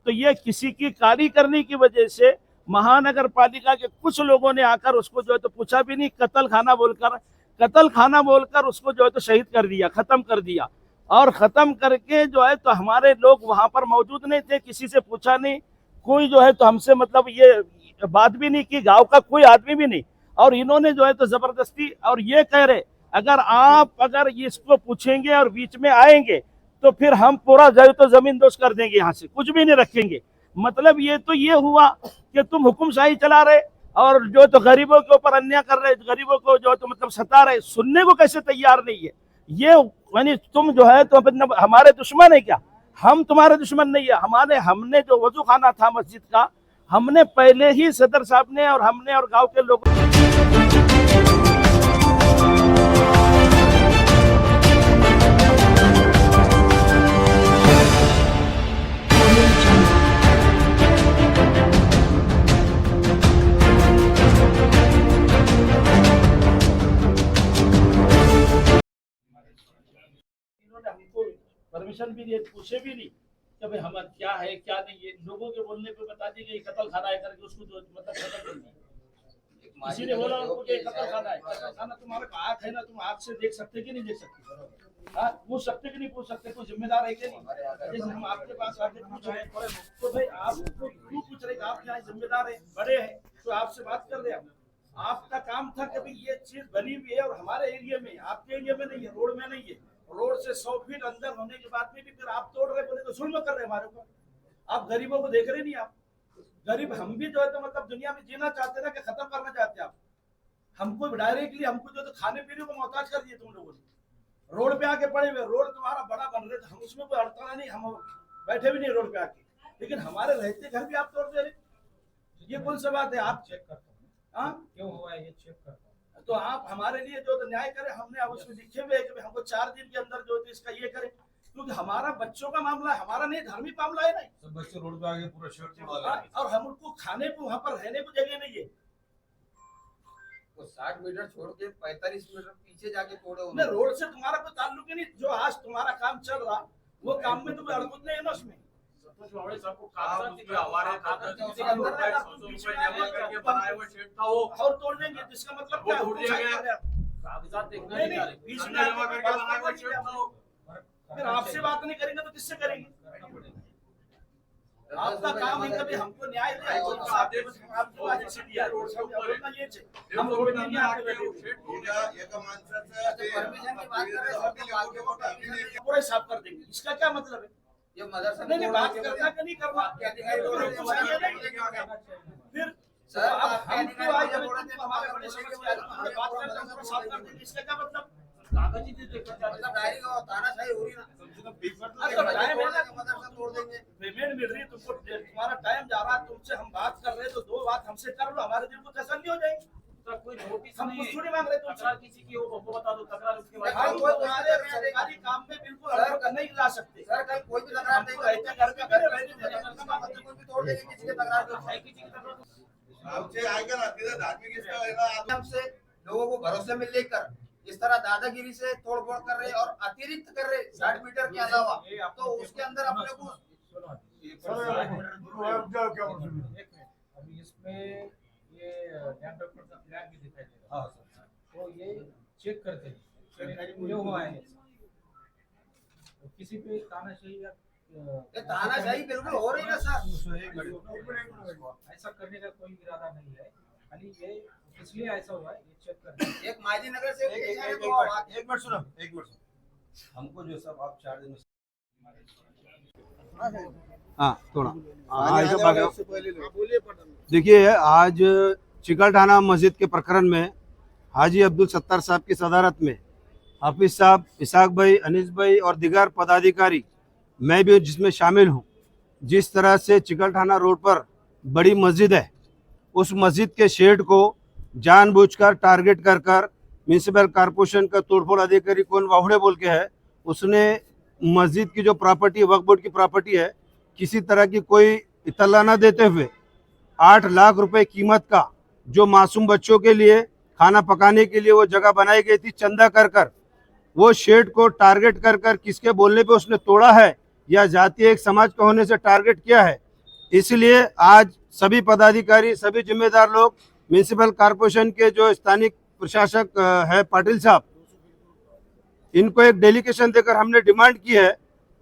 तो ये किसी की कारी करने की वजह से महानगर पालिका के कुछ लोगों ने आकर उसको जो है तो पूछा भी नहीं, कत्ल खाना बोलकर उसको जो है तो शहीद कर दिया, खत्म कर दिया। और खत्म करके जो है तो हमारे लोग वहां पर मौजूद नहीं थे, किसी से पूछा नहीं, कोई जो है तो हमसे मतलब ये बात भी नहीं की, गांव का कोई आदमी भी नहीं। और इन्होंने जो है तो जबरदस्ती, और ये कह रहे अगर इसको पूछेंगे और बीच में आएंगे तो फिर हम पूरा जो तो जमीन दोस्त कर देंगे, यहाँ से कुछ भी नहीं रखेंगे। मतलब ये हुआ कि तुम हुक्मशाही चला रहे और जो तो गरीबों के ऊपर अन्याय कर रहे, गरीबों को जो तो मतलब सता रहे, सुनने को कैसे तैयार नहीं है। ये यानी तुम जो है तो मतलब हमारे दुश्मन है क्या? हम तुम्हारे दुश्मन नहीं है। हमने जो वजू खाना था मस्जिद का, हमने पहले ही सदर साहब ने और हमने और गांव के लोगों हमको परमिशन भी नहीं, पूछे भी नहीं कि भाई हम क्या है क्या नहीं है। लोगों के बोलने पे बता दी कि कत्ल खाना है करके उसको मतलब खत्म कर दिया। किसी ने बोला उनको कि कत्ल खाना है, कत्ल खाना तुम्हारे आँख है ना, तुम आँख से देख सकते कि नहीं देख सकते? हाँ, पूछ सकते कि नहीं पूछ सकते? कोई जिम्मेदार है कि नहीं? जैसे हम आपके पास आके पूछ रहे हैं तो भाई आप क्यों पूछ रहे? आप यहाँ जिम्मेदार है, बड़े हैं, तो आपसे बात कर रहे हैं। आपका काम था कि भाई ये चीज बनी हुई है और हमारे एरिया में, आपके एरिया में नहीं है, रोड में नहीं है, रोड से 100 फीट अंदर होने के बाद में भी फिर आप तोड़ रहे, बोले तो जुल्म कर रहे हमारे ऊपर। आप गरीबों को देख रहे नहीं? आप गरीब हम भी जो है तो मतलब दुनिया में जीना चाहते ना कि खत्म करना चाहते आप? हमको डायरेक्टली हमको जो तो खाने पीने को मोहताज कर दिए तुम लोगों ने। रोड पे आके पड़े हुए, रोड तुम्हारा बड़ा बन रहे, हम उसमें कोई अड़ता नहीं, हम बैठे भी नहीं रोड पे आके, लेकिन हमारे रहते घर भी आप तोड़ दे रहे। ये कौन सा बात है? आप चेक करते हैं क्यों हुआ है, ये चेक करते हैं तो आप हमारे लिए जो तो न्याय करें। हमने अब उसमें लिखे हुए है कि हमको 4 दिन के अंदर जो इसका ये करें, क्योंकि हमारा बच्चों का मामला है, हमारा नहीं धार्मिक मामला है। नहीं सब बच्चे रोड पे आगे पूरा शर्ट तोड़ा और हम उनको खाने को वहां पर रहने को जगह नहीं है। तो 60 मीटर छोड़ के 45 मीटर पीछे जाके तोड़े। रोड से तुम्हारा कोई ताल्लुक ही नहीं। जो आज तुम्हारा काम चल रहा वो काम में तुम्हें अड़कुत नहीं है ना उसमें। और तोड़ देंगे जिसका मतलब क्या फिर आपसे बात नहीं करेंगे तो किससे करेंगे? आपका काम है कभी हमको न्याय पूरे साफ कर देंगे। इसका क्या मतलब है? ये मदरसा नहीं बात करना का नहीं करना फिर सर हमारे बड़े समस्या बात करना साफ कर देंगे। इसका क्या मतलब? कागजी मतलब डायरी का तानाशाही हो रही ना, मदरसा तोड़ देंगे। पेमेंट मिल रही तुमको, तुम्हारा टाइम जा रहा है, तुमसे हम बात कर रहे हैं तो 2 बात हमसे कर लो, हमारे दिल को तसल्ली हो जाएगी। तो कोई नोटिस हम कुछ थोड़ी मांग रहे, तकरार किसी की हो वो बता दो, तकरार उसके बाद हम तुम्हारे सरकारी काम में बिल्कुल हरकत नहीं ला सकते। सर कहीं कोई भी तकरार नहीं रहते, घर का घर रहने कोई भी तोड़ देंगे, किसी की तकरार है, किसी की तकरार हमसे आएगा ना, सीधा धार्मिक इसका है ना। हमसे लोगों को भरोसे में लेकर इस तरह दादागिरी से तोड़फोड़ कर रहे और अतिरिक्त कर रहे 60 मीटर के अलावा, तो उसके अंदर अपने को अभी इसमें ये डैम डेवलपमेंट का प्लान भी दिखाई दे रहा है, तो ये चेक करते हैं क्यों हुआ है। तो किसी पे तानाशाही या तानाशाही बिल्कुल हो रही है सर। ऐसा करने का कोई इरादा नहीं है, खाली ये इसलिए ऐसा हुआ है, ये चेक करते हैं। एक माजी नगर से एक मिनट सुनो, हमको जो सब आप 4 दिन हाँ थोड़ा देखिए, आज चिकलठाना मस्जिद के प्रकरण में हाजी अब्दुल सत्तार साहब की सदारत में हाफिज साहब, इसाक भाई, अनीस भाई और दीगर पदाधिकारी, मैं भी जिसमें शामिल हूँ, जिस तरह से चिकलठाना रोड पर बड़ी मस्जिद है, उस मस्जिद के शेड को जानबूझकर टारगेट कर म्यूनिसिपल कॉरपोरेशन का तोड़फोड़ अधिकारी कौन वाहुड़े बोल के है, उसने मस्जिद की जो प्रॉपर्टी वक्फ बोर्ड की प्रॉपर्टी है, किसी तरह की कोई इतला न देते हुए 8 लाख रुपए कीमत का जो मासूम बच्चों के लिए खाना पकाने के लिए वो जगह बनाई गई थी, चंदा कर वो शेड को टारगेट कर किसके बोलने पे उसने तोड़ा है या जातीय एक समाज का होने से टारगेट किया है, इसलिए आज सभी पदाधिकारी, सभी जिम्मेदार लोग, म्युनिसिपल कॉरपोरेशन के जो स्थानीय प्रशासक है पाटिल साहब, इनको एक डेलीगेशन देकर हमने डिमांड की है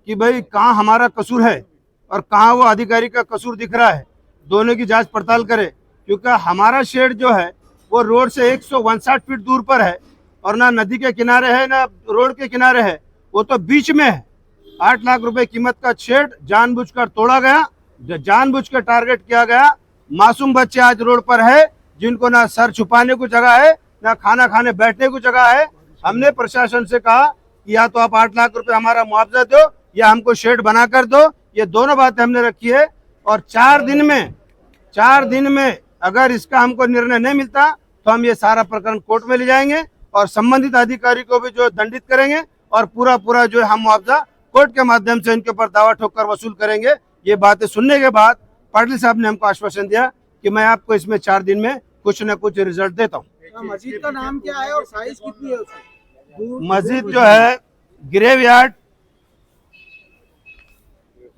कि भाई कहाँ हमारा कसूर है और कहाँ वो अधिकारी का कसूर दिख रहा है, दोनों की जांच पड़ताल करे। क्योंकि हमारा शेड जो है वो रोड से 159 फीट दूर पर है और ना नदी के किनारे है ना रोड के किनारे है, वो तो बीच में है। 8 लाख रुपए कीमत का शेड जानबूझकर तोड़ा गया, जानबूझकर टारगेट किया गया। मासूम बच्चे आज रोड पर है जिनको ना सर छुपाने को जगह है ना खाना खाने बैठने को जगह है। हमने प्रशासन से कहा कि या तो आप 8 लाख रुपए हमारा मुआवजा दो या हमको शेड बना कर दो। ये दोनों बातें हमने रखी है और 4 दिन में अगर इसका हमको निर्णय नहीं मिलता तो हम ये सारा प्रकरण कोर्ट में ले जाएंगे और संबंधित अधिकारी को भी जो दंडित करेंगे और पूरा जो हम मुआवजा कोर्ट के माध्यम से इनके ऊपर दावा ठोक वसूल करेंगे। ये बातें सुनने के बाद पाटिल साहब ने हमको आश्वासन दिया कि मैं आपको इसमें 4 दिन में कुछ न कुछ रिजल्ट देता हूँ। मस्जिद का नाम क्या है और साइज कितनी है उसकी? मस्जिद जो है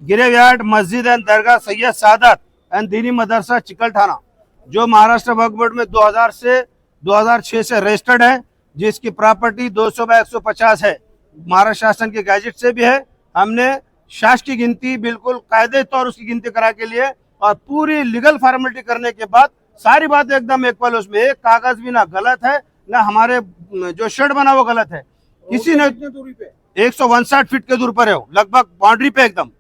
गिरेवयार्ड मस्जिद एंड दरगाह सैयद सादत एंड दीनी मदरसा चिकलठाना, जो महाराष्ट्र वक्फ बोर्ड में 2006 से रजिस्टर्ड है, जिसकी प्रॉपर्टी 200/150 है, महाराष्ट्र शासन के गैजेट से भी है। हमने शासकीय गिनती बिल्कुल कायदे तौर उसकी गिनती करा के लिए और पूरी लीगल फॉर्मेलिटी करने के बाद सारी बातें एकदम इक्वल, उसमें एक कागज भी ना गलत है ना हमारे जो शेड बना वो गलत है। किसी ने दूरी पे 159 फीट के दूर पर है, लगभग बाउंड्री पे एकदम।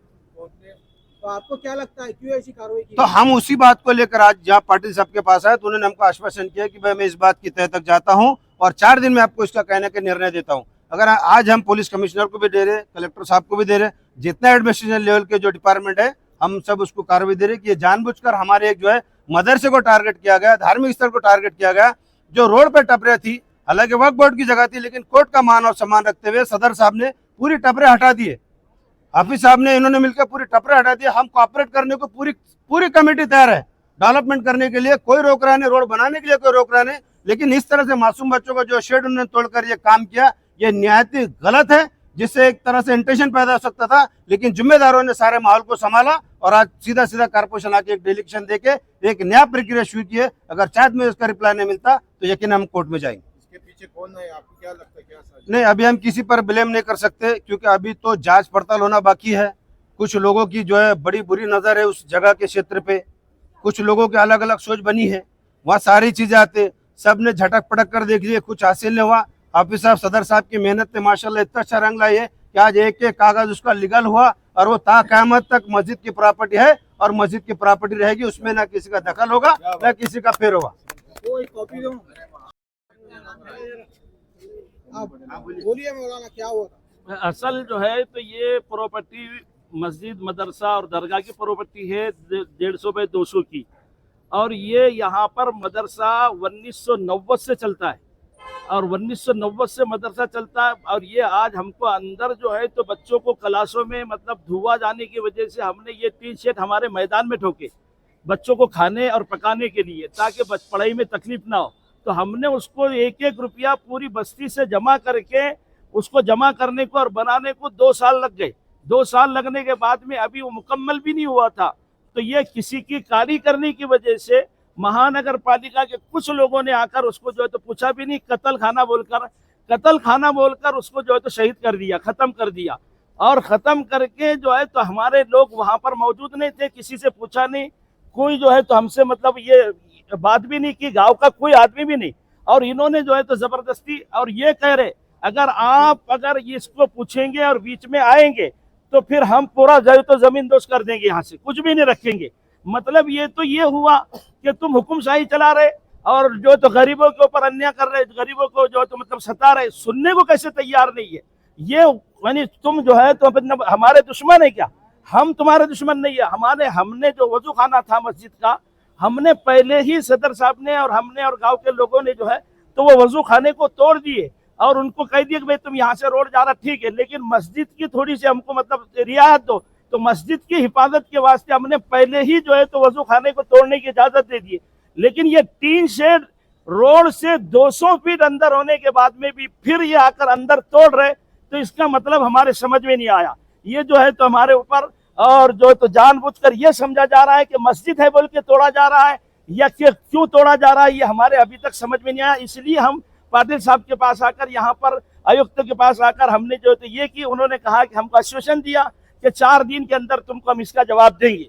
तो आपको क्या लगता है क्यों ऐसी कार्रवाई की? तो हम उसी बात को लेकर आज जहाँ पाटिल साहब के पास आए तो उन्होंने हमको आश्वासन किया कि भाई मैं इस बात की तह तक जाता हूँ और 4 दिन में आपको इसका कहने का निर्णय देता हूँ। अगर आज हम पुलिस कमिश्नर को भी दे रहे, कलेक्टर साहब को भी दे रहे, जितना एडमिनिस्ट्रेशन लेवल के जो डिपार्टमेंट है हम सब उसको कार्रवाई दे रहे कि ये जानबूझकर हमारे एक जो है मदरसे को टारगेट किया गया, धार्मिक स्थल को टारगेट किया गया। जो रोड पे टपरे थी, हालांकि वक्फ बोर्ड की जगह थी, लेकिन कोर्ट का मान और सम्मान रखते हुए सदर साहब ने पूरी टपरे हटा दिए, हाफिज साहब ने, इन्होंने मिलकर पूरी टपरे हटा दिए। हम कोऑपरेट करने को पूरी कमेटी तैयार है, डेवलपमेंट करने के लिए कोई रोक रहा नहीं, रोड बनाने के लिए कोई रोक रहा नहीं। लेकिन इस तरह से मासूम बच्चों का जो शेड उन्होंने तोड़कर ये काम किया, ये निहायत गलत है, जिससे एक तरह से इंटेंशन पैदा हो सकता था। लेकिन जिम्मेदारों ने सारे माहौल को संभाला और आज सीधा कॉर्पोरेशन आके एक डेलीगेशन देके एक नया प्रक्रिया शुरू की है। अगर 4 दिन में उसका रिप्लाई नहीं मिलता तो यकीन हम कोर्ट में जाएंगे। इसके पीछे कौन है, आपको क्या लगता है, क्या साजिश? नहीं, अभी हम किसी पर ब्लेम नहीं कर सकते क्योंकि अभी तो जांच पड़ताल होना बाकी है। कुछ लोगों की जो है बड़ी बुरी नजर है उस जगह के क्षेत्र पे, कुछ लोगों की अलग अलग सोच बनी है, वहाँ सारी चीजें आते, सब ने झटक पटक कर देख लिए, कुछ हासिल नहीं हुआ। हाफिज साहब, सदर साहब की मेहनत ने माशाल्लाह इतना अच्छा रंग लाई है कि आज एक कागज उसका लीगल हुआ और वो ता क़यामत तक मस्जिद की प्रॉपर्टी है और मस्जिद की प्रॉपर्टी रहेगी, उसमें ना किसी का दखल होगा ना किसी का फेर होगा। वो एक कॉपी दो, बोलिए मौलाना क्या हुआ था? असल जो है तो ये प्रॉपर्टी मस्जिद, मदरसा और दरगाह की प्रॉपर्टी है 150/200 की, और ये यहाँ पर मदरसा 1990 से चलता है और 1990 से मदरसा चलता है। और ये आज हमको अंदर जो है तो बच्चों को क्लासों में मतलब धुआं जाने की वजह से हमने ये 3 शेड हमारे मैदान में ठोके बच्चों को खाने और पकाने के लिए, ताकि पढ़ाई में तकलीफ ना हो। तो हमने उसको 1-1 रुपया पूरी बस्ती से जमा करके उसको जमा करने को और बनाने को 2 साल लग गए। 2 साल लगने के बाद में अभी वो मुकम्मल भी नहीं हुआ था। तो ये किसी की कारी करने की वजह से महानगर पालिका के कुछ लोगों ने आकर उसको जो है तो पूछा भी नहीं, कत्ल खाना बोलकर उसको जो है तो शहीद कर दिया, खत्म कर दिया। और खत्म करके जो है तो हमारे लोग वहां पर मौजूद नहीं थे, किसी से पूछा नहीं, कोई जो है तो हमसे मतलब ये बात भी नहीं की, गांव का कोई आदमी भी नहीं। और इन्होंने जो है तो जबरदस्ती, और ये कह रहे अगर इसको पूछेंगे और बीच में आएंगे तो फिर हम पूरा जो है तो जमीन दोस्त कर देंगे, यहाँ से कुछ भी नहीं रखेंगे। मतलब ये तो ये हुआ कि तुम हुकुमशाही चला रहे और जो तो गरीबों के ऊपर अन्याय कर रहे, गरीबों को जो तो मतलब सता रहे, सुनने को कैसे तैयार नहीं है। ये यानी तुम जो है तो हमारे दुश्मन है क्या? हम तुम्हारे दुश्मन नहीं है। हमने जो वजू खाना था मस्जिद का, हमने पहले ही सदर साहब ने और हमने और गांव के लोगों ने जो है तो वो वजू खाने को तोड़ दिए और उनको कह दिया कि भाई तुम यहाँ से रोड जा रहा ठीक है, लेकिन मस्जिद की थोड़ी सी हमको मतलब रियायत दो। तो मस्जिद की हिफाजत के वास्ते हमने पहले ही जो है तो वजू खाने को तोड़ने की इजाजत दे दी। लेकिन ये 3 शेड रोड से 200 फीट अंदर होने के बाद में भी फिर ये आकर अंदर तोड़ रहे, तो इसका मतलब हमारे समझ में नहीं आया। ये जो है तो हमारे ऊपर और जो तो जानबूझकर ये समझा जा रहा है कि मस्जिद है बोल के तोड़ा जा रहा है, या क्यों तोड़ा जा रहा है, ये हमारे अभी तक समझ में नहीं आया। इसलिए हम पाटिल साहब के पास आकर, यहाँ पर आयुक्त के पास आकर हमने जो तो ये कि उन्होंने कहा कि हमको आश्वासन दिया कि 4 दिन के अंदर तुमको हम इसका जवाब देंगे।